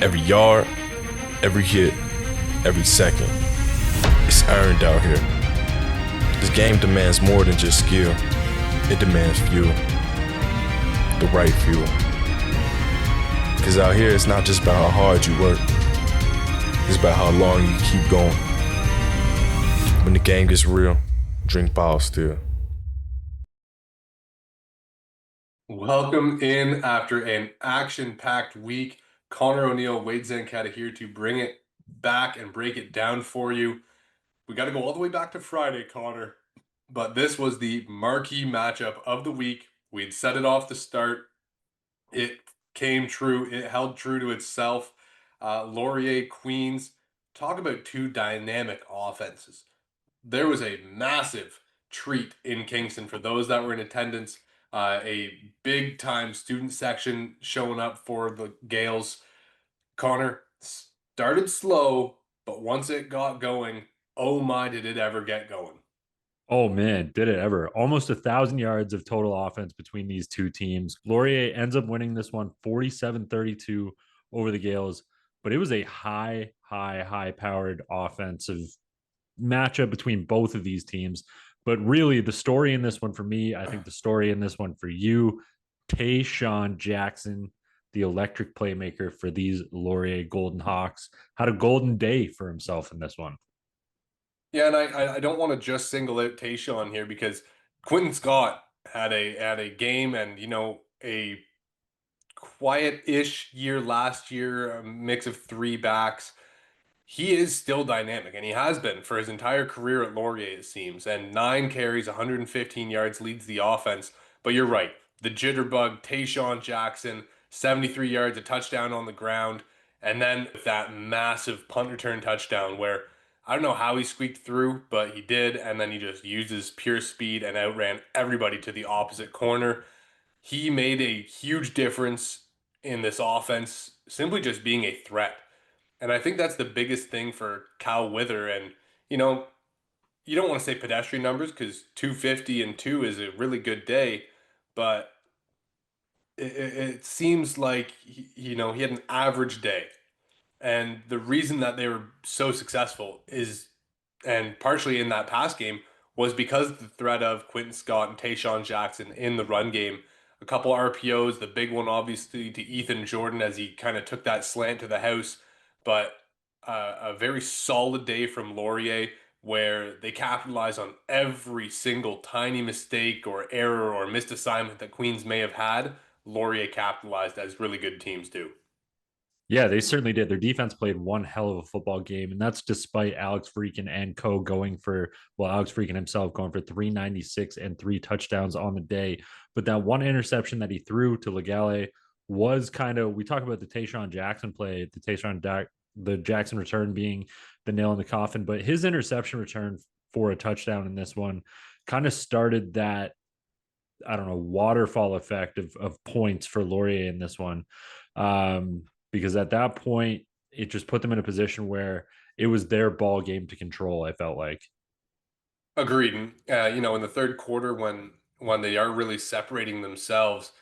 Every yard, every hit, every second. It's earned out here. This game demands more than just skill. It demands fuel. The right fuel. Because out here, it's not just about how hard you work. It's about how long you keep going. When the game gets real, drink bottle still. Welcome in after an action-packed week. Connor O'Neill, Wade Zancata here to bring it back and break it down for you. We got to go all the way back to Friday, Connor. But this was the marquee matchup of the week. We'd set it off the start. It came true. It held true to itself. Laurier, Queens. Talk about two dynamic offenses. There was a massive treat in Kingston for those that were in attendance. A big time student section showing up for the Gaels. Connor started slow, but once it got going, oh my, did it ever get going. Oh man, did it ever? Almost 1,000 yards of total offense between these two teams. Laurier ends up winning this one 47-32 over the Gaels, but it was a high powered offensive matchup between both of these teams. But really, the story in this one for me, I think the story in this one for you, Tayshaun Jackson, the electric playmaker for these Laurier Golden Hawks, had a golden day for himself in this one. Yeah, and I don't want to just single out Tayshaun here because Quentin Scott had a game and a quiet-ish year last year, a mix of three backs. He is still dynamic, and he has been for his entire career at Laurier, it seems. And 9 carries, 115 yards leads the offense. But you're right. The jitterbug, Tayshaun Jackson, 73 yards, a touchdown on the ground. And then that massive punt return touchdown where I don't know how he squeaked through, but he did. And then he just used his pure speed and outran everybody to the opposite corner. He made a huge difference in this offense, simply just being a threat. And I think that's the biggest thing for Cal Wither. And, you don't want to say pedestrian numbers because 250 and 2 is a really good day, but it seems like, he had an average day. And the reason that they were so successful is, and partially in that pass game, was because of the threat of Quentin Scott and Tayshaun Jackson in the run game. A couple RPOs, the big one obviously to Ethan Jordan as he kind of took that slant to the house, but a very solid day from Laurier where they capitalize on every single tiny mistake or error or missed assignment that Queens may have had. Laurier capitalized as really good teams do. Yeah, they certainly did. Their defense played one hell of a football game, and that's despite Alex Freakin and co going for, well, Alex Freakin himself going for 396 and 3 touchdowns on the day. But that one interception that he threw to Legale was kind of, we talk about the Tayshaun Jackson play, the Jackson return being the nail in the coffin, but his interception return for a touchdown in this one kind of started that, I don't know, waterfall effect of points for Laurier in this one. Because at that point, it just put them in a position where it was their ball game to control, I felt like. Agreed. And, in the third quarter, when they are really separating themselves,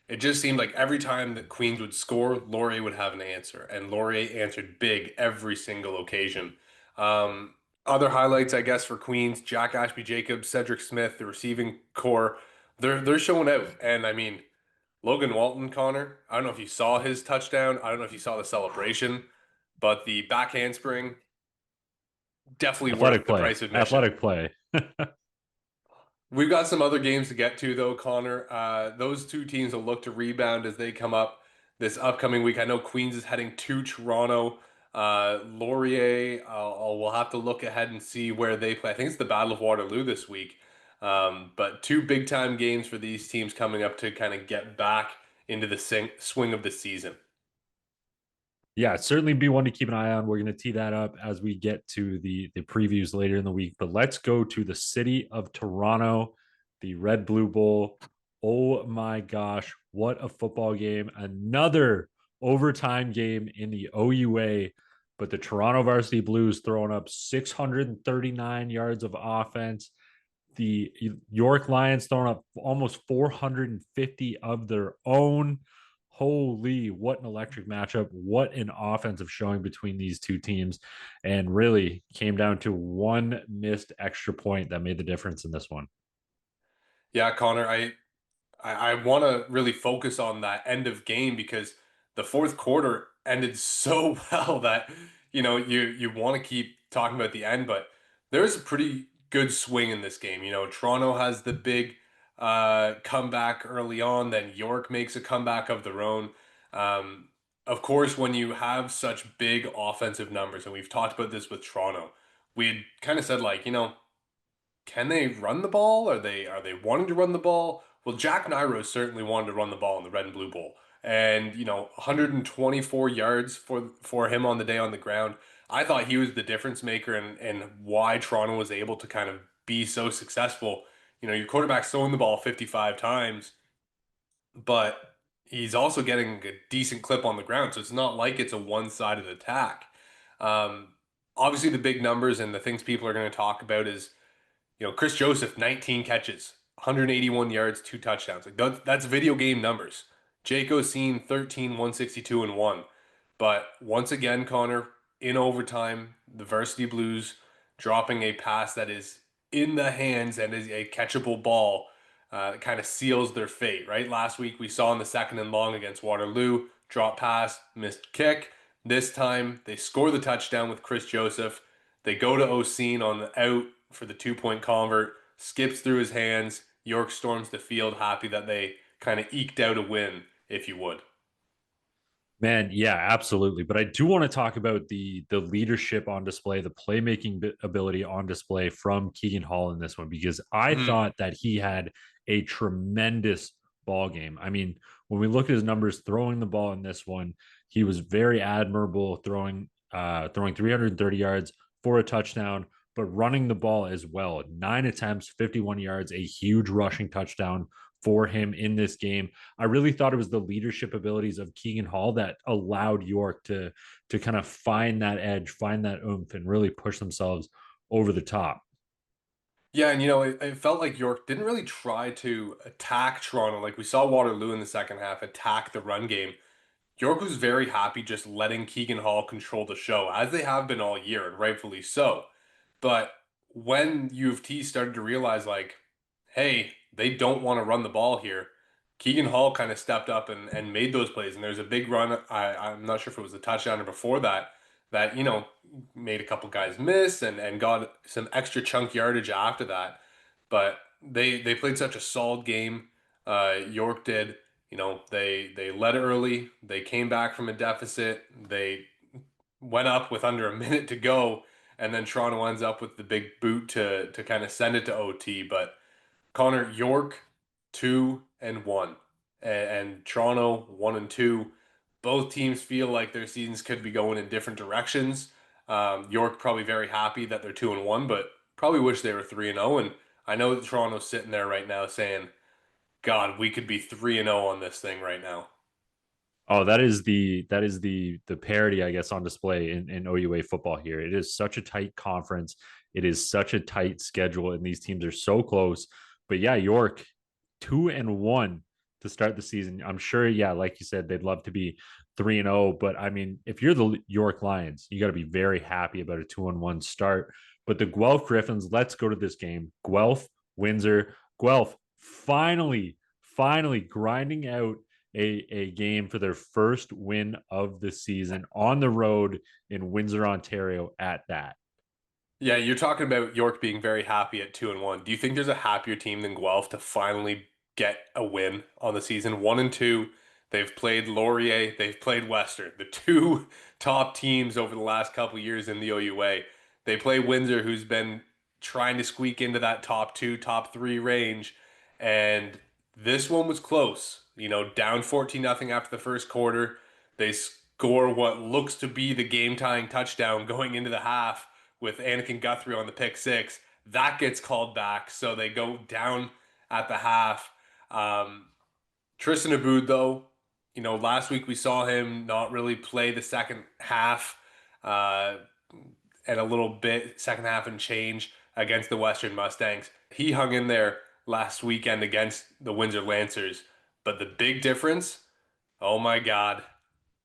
it just seemed like every time that Queens would score, Laurier would have an answer, and Laurier answered big every single occasion. Other highlights, I guess, for Queens: Jack Ashby Jacobs, Cedric Smith, the receiving core, they're showing out. And I mean, Logan Walton, Connor. I don't know if you saw his touchdown. I don't know if you saw the celebration, but the back handspring definitely worth Athletic the play. price of admission. Athletic play. We've got some other games to get to, though, Connor. Those two teams will look to rebound as they come up this upcoming week. I know Queens is heading to Toronto. Laurier, we'll have to look ahead and see where they play. I think it's the Battle of Waterloo this week. But two big time games for these teams coming up to kind of get back into the swing of the season. Yeah, certainly be one to keep an eye on. We're going to tee that up as we get to the previews later in the week. But let's go to the city of Toronto, the Red Blue Bowl. Oh my gosh, what a football game. Another overtime game in the OUA, but the Toronto Varsity Blues throwing up 639 yards of offense. The York Lions throwing up almost 450 of their own. Holy, what an electric matchup. What an offensive showing between these two teams. And really came down to one missed extra point that made the difference in this one. Yeah, Connor, I want to really focus on that end of game because the fourth quarter ended so well that you want to keep talking about the end, but there's a pretty good swing in this game. Toronto has the big comeback early on, then York makes a comeback of their own. Um, of course, when you have such big offensive numbers, and we've talked about this with Toronto, we had kind of said like, can they run the ball? Are they wanting to run the ball? Well, Jack Nairo certainly wanted to run the ball in the Red and Blue Bowl, and 124 yards for him on the day on the ground. I thought he was the difference maker and why Toronto was able to kind of be so successful. Your quarterback's throwing the ball 55 times, but he's also getting a decent clip on the ground, so it's not like it's a one-sided attack. Um, Obviously, the big numbers and the things people are going to talk about is Chris Joseph, 19 catches, 181 yards, 2 touchdowns. Like that's video game numbers. Jake Oseen, 13, 162, and 1. But once again, Connor, in overtime, the Varsity Blues dropping a pass that is in the hands and is a catchable ball kind of seals their fate, right? Last week we saw in the second and long against Waterloo, drop pass, missed kick. This time they score the touchdown with Chris Joseph. They go to Oseen on the out for the 2 point convert, skips through his hands. York storms the field, happy that they kind of eked out a win, if you would. Man, yeah, absolutely. But I do want to talk about the leadership on display, the playmaking ability on display from Keegan Hall in this one, because I Mm. thought that he had a tremendous ball game. I mean, when we look at his numbers throwing the ball in this one, he was very admirable throwing 330 yards for a touchdown, but running the ball as well. 9 attempts, 51 yards, a huge rushing touchdown for him in this game. I really thought it was the leadership abilities of Keegan Hall that allowed York to kind of find that edge, find that oomph, and really push themselves over the top. Yeah, and it felt like York didn't really try to attack Toronto. Like we saw Waterloo in the second half attack the run game. York was very happy just letting Keegan Hall control the show, as they have been all year, and rightfully so. But when U of T started to realize, like, hey, they don't want to run the ball here, Keegan Hall kind of stepped up and made those plays. And there's a big run. I'm not sure if it was a touchdown or before that made a couple guys miss and got some extra chunk yardage after that. But they played such a solid game. York did. They led early. They came back from a deficit. They went up with under a minute to go, and then Toronto ends up with the big boot to kind of send it to OT. But Connor, York 2-1, and Toronto 1-2. Both teams feel like their seasons could be going in different directions. York probably very happy that they're 2-1, but probably wish they were 3-0. And I know that Toronto's sitting there right now saying, God, we could be 3-0 on this thing right now. Oh, that is the parity, I guess, on display in OUA football here. It is such a tight conference. It is such a tight schedule, and these teams are so close. But yeah, York 2-1 to start the season. I'm sure, yeah, like you said, they'd love to be 3-0. But I mean, if you're the York Lions, you got to be very happy about a 2-1 start. But the Guelph Griffins, let's go to this game. Guelph, Windsor, Guelph finally grinding out a game for their first win of the season on the road in Windsor, Ontario at that. Yeah, you're talking about York being very happy at 2-1. Do you think there's a happier team than Guelph to finally get a win on the season? 1-2. They've played Laurier, they've played Western, the two top teams over the last couple years in the OUA. They play Windsor, who's been trying to squeak into that top two, top three range. And this one was close. Down 14-0 after the first quarter. They score what looks to be the game tying touchdown going into the half with Anakin Guthrie on the pick six. That gets called back, so they go down at the half. Um, Tristan Aboud, though, last week we saw him not really play the second half uh, and a little bit, second half and change against the Western Mustangs. He hung in there last weekend against the Windsor Lancers, but the big difference, Oh my God.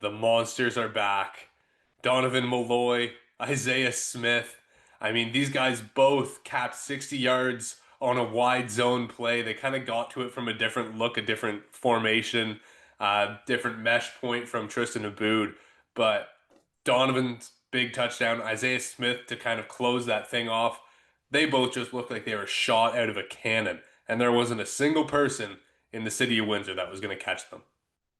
The monsters are back. Donovan Malloy, Isaiah Smith. I mean, these guys both capped 60 yards on a wide zone play. They kind of got to it from a different look, a different formation, different mesh point from Tristan Aboud. But Donovan's big touchdown, Isaiah Smith to kind of close that thing off. They both just looked like they were shot out of a cannon, and there wasn't a single person in the city of Windsor that was going to catch them.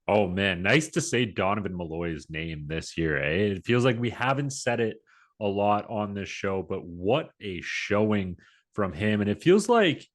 Oh man, nice to say Donovan Malloy's name this year. Eh? It feels like we haven't said it a lot on this show, but what a showing from him. And it feels like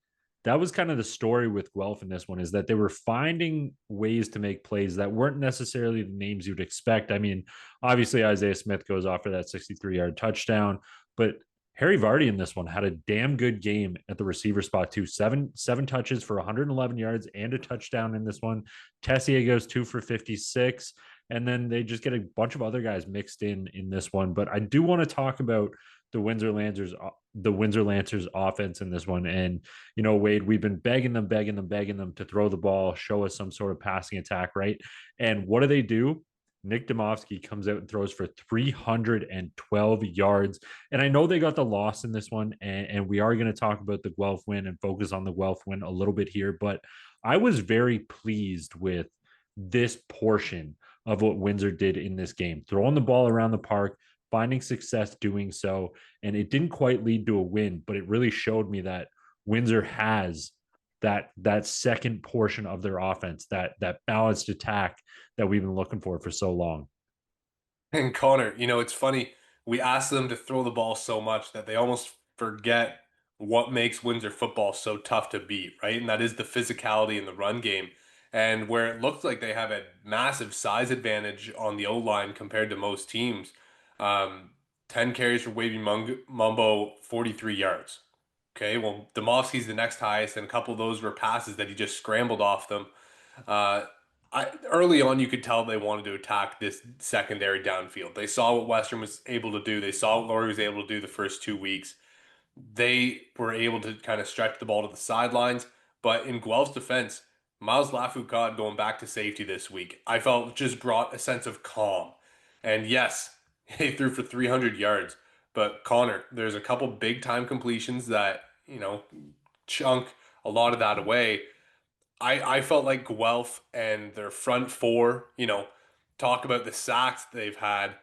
that was kind of the story with Guelph in this one, is that they were finding ways to make plays that weren't necessarily the names you'd expect. I mean, obviously Isaiah Smith goes off for that 63-yard touchdown, but Harry Vardy in this one had a damn good game at the receiver spot too. Seven touches for 111 yards and a touchdown in this one. Tessier goes 2 for 56, and then they just get a bunch of other guys mixed in this one. But I do want to talk about the Windsor Lancers offense in this one. And Wade, we've been begging them to throw the ball, show us some sort of passing attack, right? And what do? Nick Domovsky comes out and throws for 312 yards. And I know they got the loss in this one, and we are going to talk about the Guelph win and focus on the Guelph win a little bit here, but I was very pleased with this portion of what Windsor did in this game, throwing the ball around the park, finding success doing so. And it didn't quite lead to a win, but it really showed me that Windsor has that second portion of their offense, that balanced attack that we've been looking for so long. And Connor, it's funny. We ask them to throw the ball so much that they almost forget what makes Windsor football so tough to beat, right? And that is the physicality in the run game. And where it looks like they have a massive size advantage on the O-line compared to most teams. Um, 10 carries for Wavy Mumbo, 43 yards. Okay, well, Domovsky's the next highest, and a couple of those were passes that he just scrambled off them. Uh, early on, you could tell they wanted to attack this secondary downfield. They saw what Western was able to do. They saw what Laurier was able to do the first 2 weeks. They were able to kind of stretch the ball to the sidelines. But in Guelph's defense, Miles Lafoucault going back to safety this week, I felt just brought a sense of calm. And yes, he threw for 300 yards. But Connor, there's a couple big time completions that, chunk a lot of that away. I felt like Guelph and their front four, talk about the sacks they've had.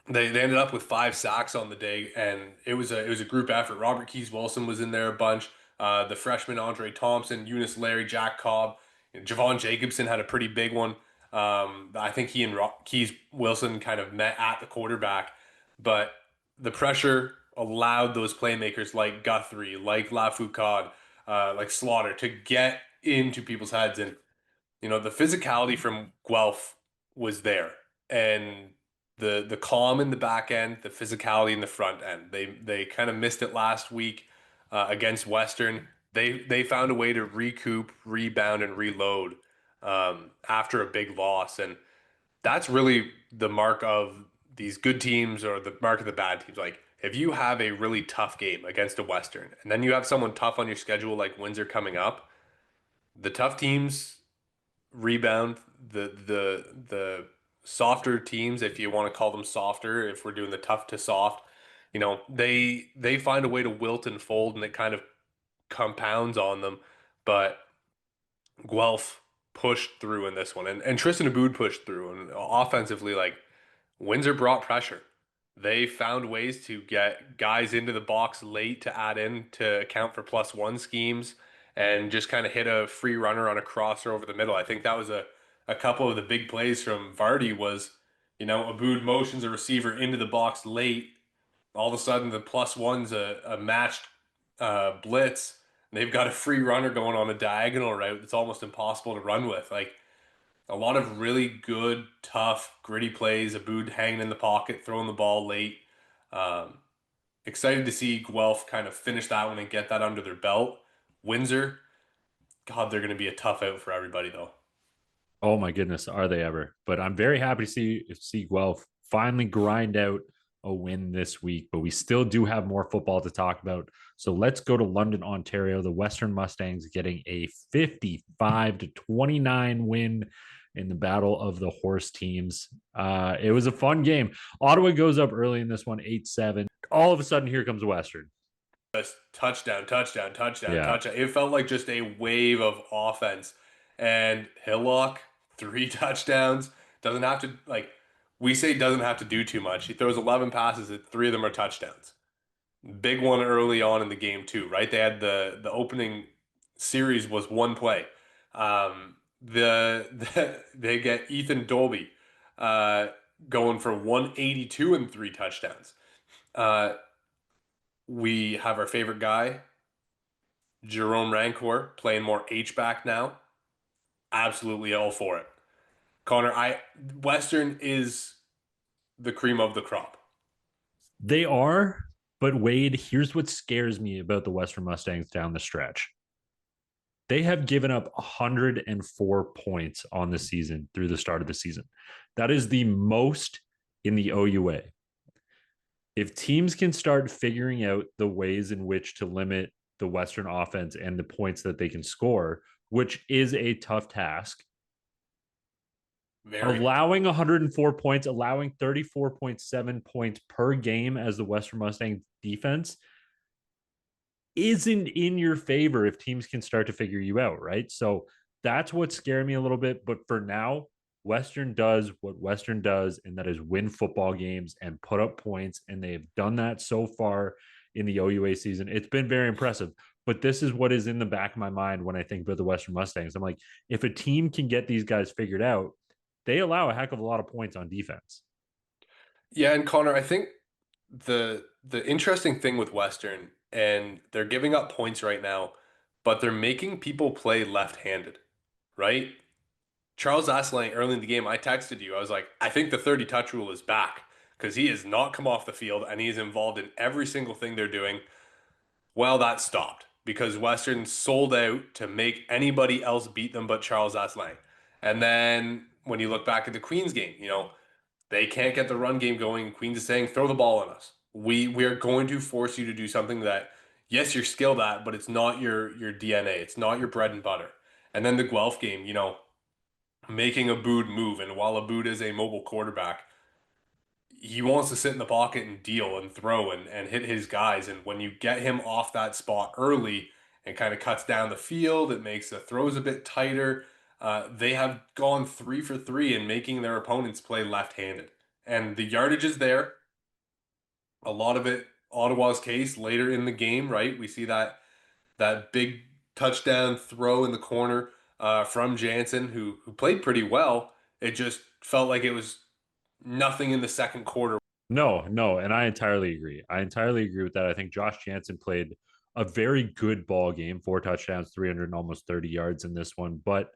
They ended up with 5 sacks on the day, and it was a group effort. Robert Keys Wilson was in there a bunch. The freshman Andre Thompson, Eunice Larry, Jack Cobb, Javon Jacobson had a pretty big one. I think he and Keys Wilson kind of met at the quarterback, but the pressure allowed those playmakers like Guthrie, like Lafoucault, like Slaughter to get into people's heads. And the physicality from Guelph was there, and the calm in the back end, the physicality in the front end. They kind of missed it last week against Western. They found a way to recoup, rebound, and reload after a big loss, and that's really the mark of these good teams or the mark of the bad teams. Like if you have a really tough game against a Western, and then you have someone tough on your schedule like Windsor coming up, the tough teams rebound. The softer teams, if you want to call them softer, if we're doing the tough to soft, they find a way to wilt and fold, and it kind of compounds on them. But Guelph pushed through in this one, and Tristan Aboud pushed through, and offensively, like Windsor brought pressure. They found ways to get guys into the box late to add in to account for +1 schemes, and just kind of hit a free runner on a crosser over the middle. I think that was a couple of the big plays from Vardy was, Aboud motions a receiver into the box late. All of a sudden, the +1's a matched blitz. And they've got a free runner going on a diagonal route that's almost impossible to run with. Like a lot of really good, tough, gritty plays. Aboud hanging in the pocket, throwing the ball late. Um, Excited to see Guelph kind of finish that one and get that under their belt. Windsor, God, they're going to be a tough out for everybody though. Oh my goodness, are they ever? But I'm very happy to see Guelph finally grind out a win this week. But we still do have more football to talk about. So let's go to London, Ontario. The Western Mustangs getting a 55-29 win in the battle of the horse teams. It was a fun game. Ottawa goes up early in this one, 8-7. All of a sudden, here comes Western. Just touchdown, touchdown, touchdown, Yeah. touchdown. It felt like just a wave of offense. And Hillock, 3 touchdowns. Doesn't have to, like, we say doesn't have to do too much. He throws 11 passes, 3 of them are touchdowns. Big one early on in the game too, right? They had the opening series was one play. They get Ethan Dolby going for 182 and 3 touchdowns. We have our favorite guy, Jerome Rancor, playing more H-back now. Absolutely all for it. Connor, Western is the cream of the crop. They are, but Wade, here's what scares me about the Western Mustangs down the stretch. They have given up 104 points on the season through the start of the season. That is the most in the OUA. If teams can start figuring out the ways in which to limit the Western offense and the points that they can score, which is a tough task, allowing 104 points, allowing 34.7 points per game as the Western Mustang defense isn't in your favor if teams can start to figure you out, right? So that's what scared me a little bit. But for now, Western does what Western does, and that is win football games and put up points. And they've done that so far in the OUA season. It's been very impressive. But this is what is in the back of my mind when I think about the Western Mustangs. I'm like, if a team can get these guys figured out, they allow a heck of a lot of points on defense. Yeah, and Connor, I think the interesting thing with Western, and they're giving up points right now, but they're making people play left-handed, right? Charles Asselin, early in the game, I texted you. I was like, I think the 30 touch rule is back because he has not come off the field and he is involved in every single thing they're doing. Well, that stopped because Western sold out to make anybody else beat them but Charles Asselin. And then when you look back at the Queens game, they can't get the run game going. Queens is saying, throw the ball on us. We are going to force you to do something that, yes, you're skilled at, but it's not your DNA. It's not your bread and butter. And then the Guelph game, making Aboud move. And while Aboud is a mobile quarterback, he wants to sit in the pocket and deal and throw and hit his guys. And when you get him off that spot early and kind of cuts down the field, it makes the throws a bit tighter. They have gone 3 for 3 in making their opponents play left-handed. And the yardage is there. A lot of it, Ottawa's case, later in the game, right? We see that big touchdown throw in the corner from Jansen, who played pretty well. It just felt like it was nothing in the second quarter. No, and I entirely agree. I entirely agree with that. I think Josh Jansen played a very good ball game, 4 touchdowns, 300 and almost 30 yards in this one, but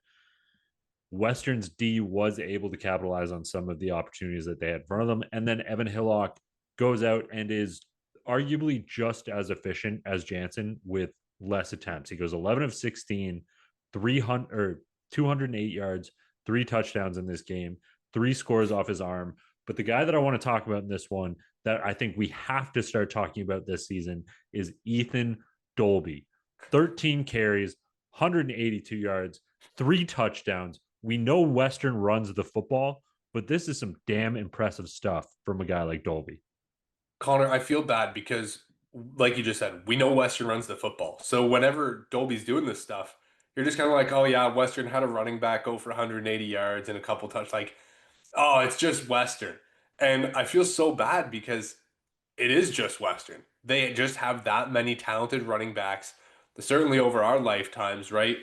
Western's D was able to capitalize on some of the opportunities that they had in front of them. And then Evan Hillock goes out and is arguably just as efficient as Jansen with less attempts. He goes 11 of 16, 208 yards, 3 touchdowns in this game, 3 scores off his arm. But the guy that I want to talk about in this one that I think we have to start talking about this season is Ethan Dolby. 13 carries, 182 yards, 3 touchdowns. We know Western runs the football, but this is some damn impressive stuff from a guy like Dolby. Connor, I feel bad because, like you just said, we know Western runs the football. So whenever Dolby's doing this stuff, you're just kind of like, oh yeah, Western had a running back go for 180 yards and a couple touch. Like, oh, it's just Western. And I feel so bad because it is just Western. They just have that many talented running backs, certainly over our lifetimes, right?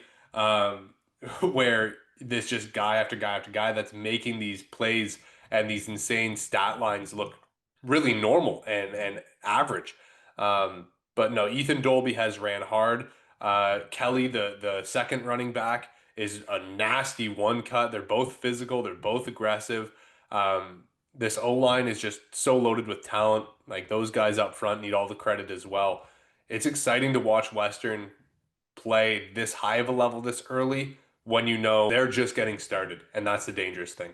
Where this just guy after guy after guy that's making these plays and these insane stat lines look really normal and average. But no, Ethan Dolby has ran hard. Kelly, the second running back, is a nasty one cut. They're both physical. They're both aggressive. This O-line is just so loaded with talent. Like, those guys up front need all the credit as well. It's exciting to watch Western play this high of a level this early when you know they're just getting started, and that's the dangerous thing.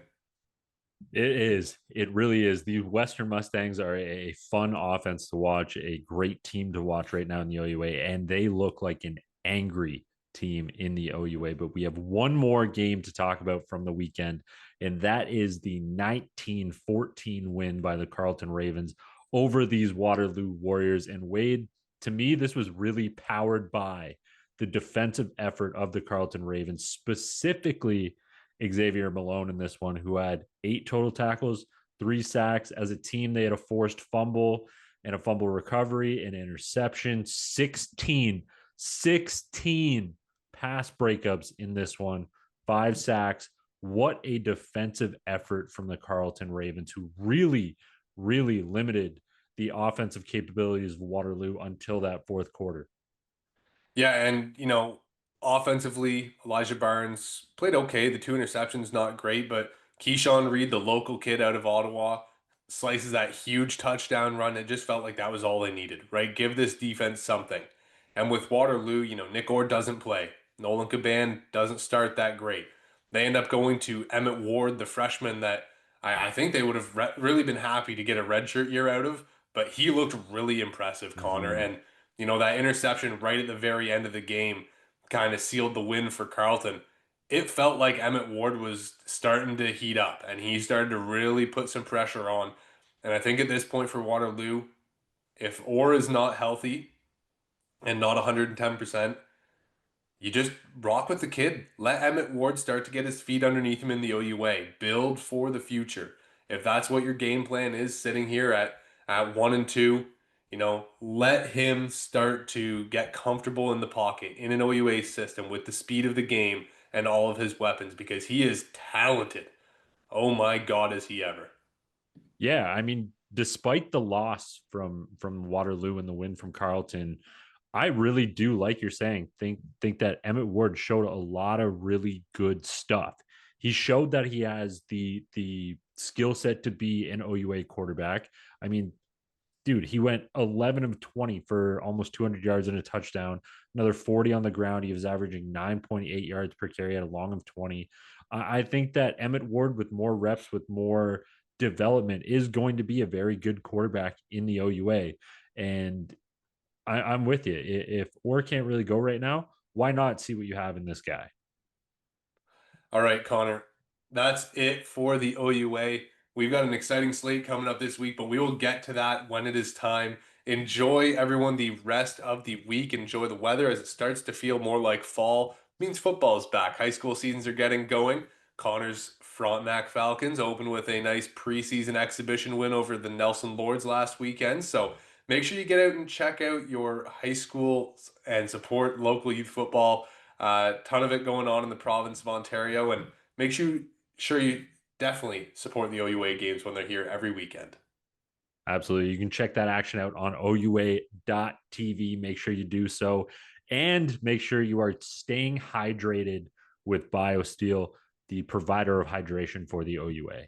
It is. It really is. The Western Mustangs are a fun offense to watch, a great team to watch right now in the OUA, and they look like an angry team in the OUA. But we have one more game to talk about from the weekend, and that is the 19-14 win by the Carleton Ravens over these Waterloo Warriors. And Wade, to me, this was really powered by the defensive effort of the Carleton Ravens, specifically Xavier Malone in this one, who had 8 total tackles, 3 sacks. As a team, they had a forced fumble and a fumble recovery, an interception, 16 pass breakups in this one, 5 sacks. What a defensive effort from the Carleton Ravens, who really, really limited the offensive capabilities of Waterloo until that fourth quarter. Yeah, and offensively, Elijah Barnes played okay. The 2 interceptions not great, but Keyshawn Reed, the local kid out of Ottawa, slices that huge touchdown run. It just felt like that was all they needed, right? Give this defense something. And with Waterloo, Nick Orr doesn't play. Nolan Caban doesn't start that great. They end up going to Emmett Ward, the freshman that I think they would have really been happy to get a redshirt year out of, but he looked really impressive, Connor. And that interception right at the very end of the game kind of sealed the win for Carleton. It felt like Emmett Ward was starting to heat up and he started to really put some pressure on. And I think at this point for Waterloo, if Orr is not healthy and not 110%, you just rock with the kid. Let Emmett Ward start to get his feet underneath him in the OUA. Build for the future. If that's what your game plan is, sitting here at 1-2, let him start to get comfortable in the pocket in an OUA system with the speed of the game and all of his weapons, because he is talented. Oh my God, is he ever? Yeah, I mean, despite the loss from Waterloo and the win from Carleton, I really do, like you're saying, think that Emmett Ward showed a lot of really good stuff. He showed that he has the skill set to be an OUA quarterback. I mean, dude, he went 11 of 20 for almost 200 yards and a touchdown, another 40 on the ground. He was averaging 9.8 yards per carry at a long of 20. I think that Emmett Ward, with more reps, with more development, is going to be a very good quarterback in the OUA. And I'm with you. If Orr can't really go right now, why not see what you have in this guy? All right, Connor, that's it for the OUA. We've got an exciting slate coming up this week, but we will get to that when it is time. Enjoy, everyone, the rest of the week. Enjoy the weather as it starts to feel more like fall. It means football is back. High school seasons are getting going. Connor's Frontenac Falcons open with a nice preseason exhibition win over the Nelson Lords last weekend. So make sure you get out and check out your high school and support local youth football. Ton of it going on in the province of Ontario, and make sure you definitely support the OUA games when they're here every weekend. Absolutely. You can check that action out on OUA.tv. Make sure you do so. And make sure you are staying hydrated with BioSteel, the provider of hydration for the OUA.